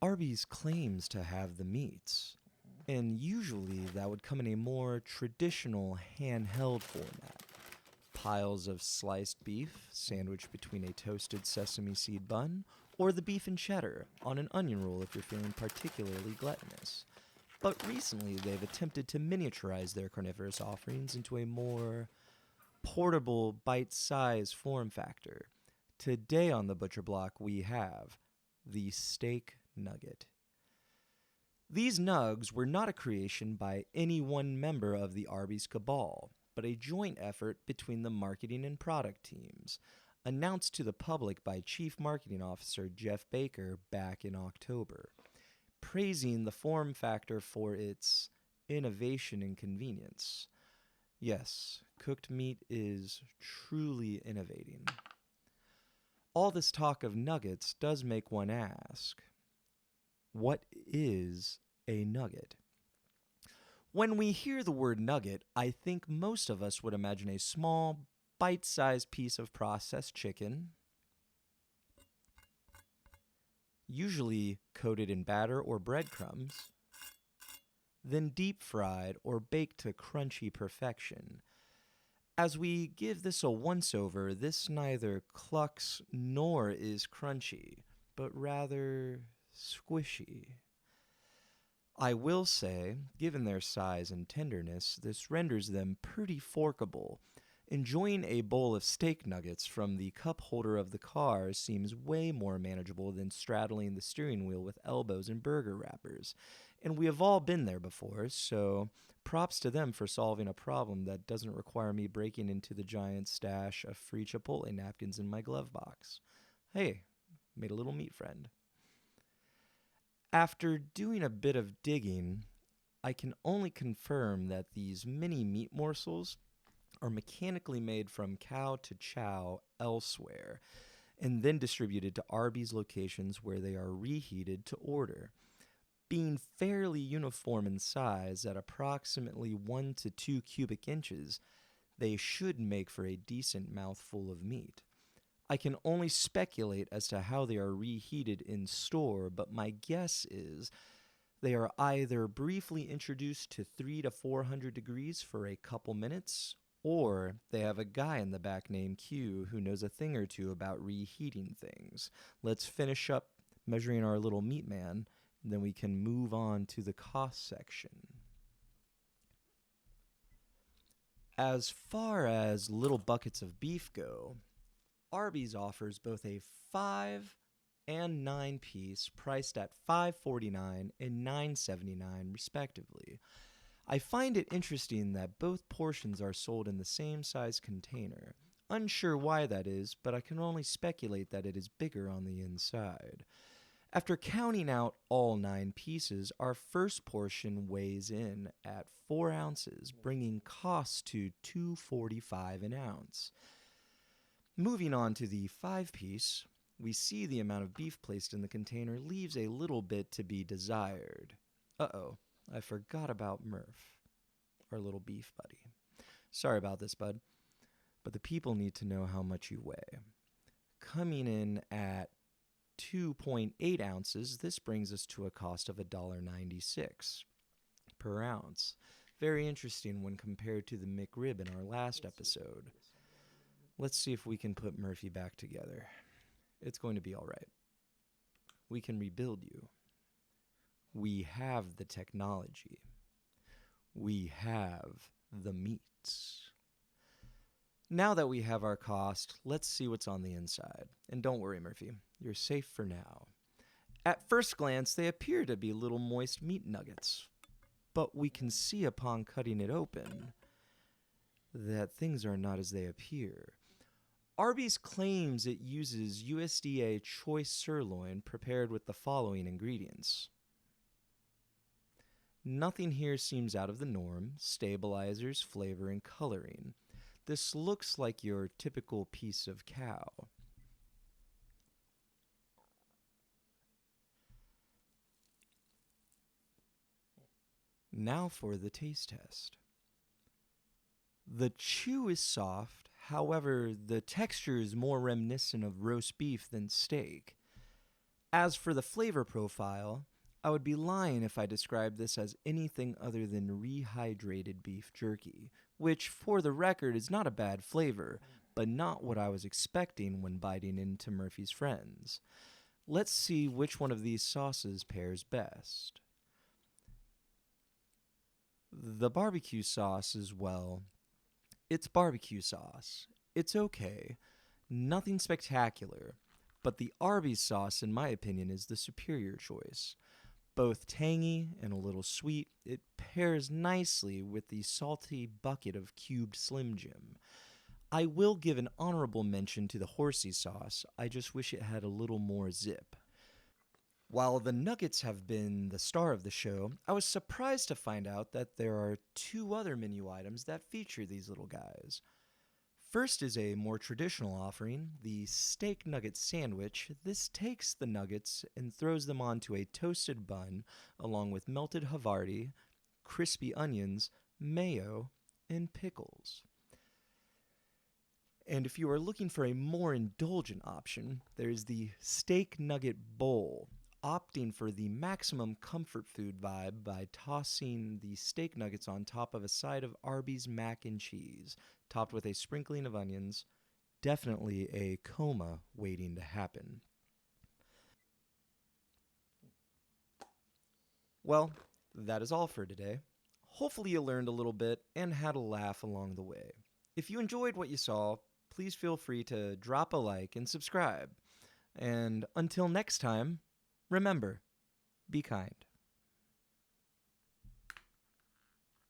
Arby's claims to have the meats, and usually that would come in a more traditional handheld format. Piles of sliced beef sandwiched between a toasted sesame seed bun, or the beef and cheddar on an onion roll if you're feeling particularly gluttonous. But recently they've attempted to miniaturize their carnivorous offerings into a more portable, bite-sized form factor. Today on the Butcher Block we have the Steak Nugget. These nugs were not a creation by any one member of the Arby's cabal, but a joint effort between the marketing and product teams, announced to the public by Chief Marketing Officer Jeff Baker back in October, praising the form factor for its innovation and convenience. Yes, cooked meat is truly innovating. All this talk of nuggets does make one ask, what is a nugget? When we hear the word nugget, I think most of us would imagine a small, bite-sized piece of processed chicken, usually coated in batter or breadcrumbs, then deep fried or baked to crunchy perfection. As we give this a once-over, this neither clucks nor is crunchy, but rather squishy. I will say, given their size and tenderness, this renders them pretty forkable. Enjoying a bowl of steak nuggets from the cup holder of the car seems way more manageable than straddling the steering wheel with elbows and burger wrappers. And we have all been there before, so props to them for solving a problem that doesn't require me breaking into the giant stash of free Chipotle napkins in my glove box. Hey, made a little meat friend. After doing a bit of digging, I can only confirm that these mini meat morsels are mechanically made from cow to chow elsewhere, and then distributed to Arby's locations where they are reheated to order. Being fairly uniform in size at approximately 1 to 2 cubic inches, they should make for a decent mouthful of meat. I can only speculate as to how they are reheated in store, but my guess is they are either briefly introduced to 300 to 400 degrees for a couple minutes, or they have a guy in the back named Q who knows a thing or two about reheating things. Let's finish up measuring our little meat man, and then we can move on to the cost section. As far as little buckets of beef go, Arby's offers both a 5 and 9 piece priced at $5.49 and $9.79 respectively. I find it interesting that both portions are sold in the same size container. Unsure why that is, but I can only speculate that it is bigger on the inside. After counting out all 9 pieces, our first portion weighs in at 4 ounces, bringing costs to $2.45 an ounce. Moving on to the 5-piece, we see the amount of beef placed in the container leaves a little bit to be desired. Uh-oh, I forgot about Murph, our little beef buddy. Sorry about this, bud, but the people need to know how much you weigh. Coming in at 2.8 ounces, this brings us to a cost of $1.96 per ounce. Very interesting when compared to the McRib in our last episode. Let's see if we can put Murphy back together. It's going to be all right. We can rebuild you. We have the technology. We have the meats. Now that we have our cost, let's see what's on the inside. And don't worry, Murphy, you're safe for now. At first glance, they appear to be little moist meat nuggets. But we can see upon cutting it open that things are not as they appear. Arby's claims it uses USDA choice sirloin prepared with the following ingredients. Nothing here seems out of the norm: stabilizers, flavor, and coloring. This looks like your typical piece of cow. Now for the taste test. The chew is soft, however, the texture is more reminiscent of roast beef than steak. As for the flavor profile, I would be lying if I described this as anything other than rehydrated beef jerky, which, for the record, is not a bad flavor, but not what I was expecting when biting into Murphy's Friends. Let's see which one of these sauces pairs best. The barbecue sauce is, well, it's barbecue sauce. It's okay. Nothing spectacular. But the Arby's sauce, in my opinion, is the superior choice. Both tangy and a little sweet, it pairs nicely with the salty bucket of cubed Slim Jim. I will give an honorable mention to the horsey sauce. I just wish it had a little more zip. While the nuggets have been the star of the show, I was surprised to find out that there are two other menu items that feature these little guys. First is a more traditional offering, the steak nugget sandwich. This takes the nuggets and throws them onto a toasted bun along with melted Havarti, crispy onions, mayo, and pickles. And if you are looking for a more indulgent option, there's the steak nugget bowl, opting for the maximum comfort food vibe by tossing the steak nuggets on top of a side of Arby's mac and cheese, topped with a sprinkling of onions. Definitely a coma waiting to happen. Well, that is all for today. Hopefully you learned a little bit and had a laugh along the way. If you enjoyed what you saw, please feel free to drop a like and subscribe. And until next time, remember, be kind.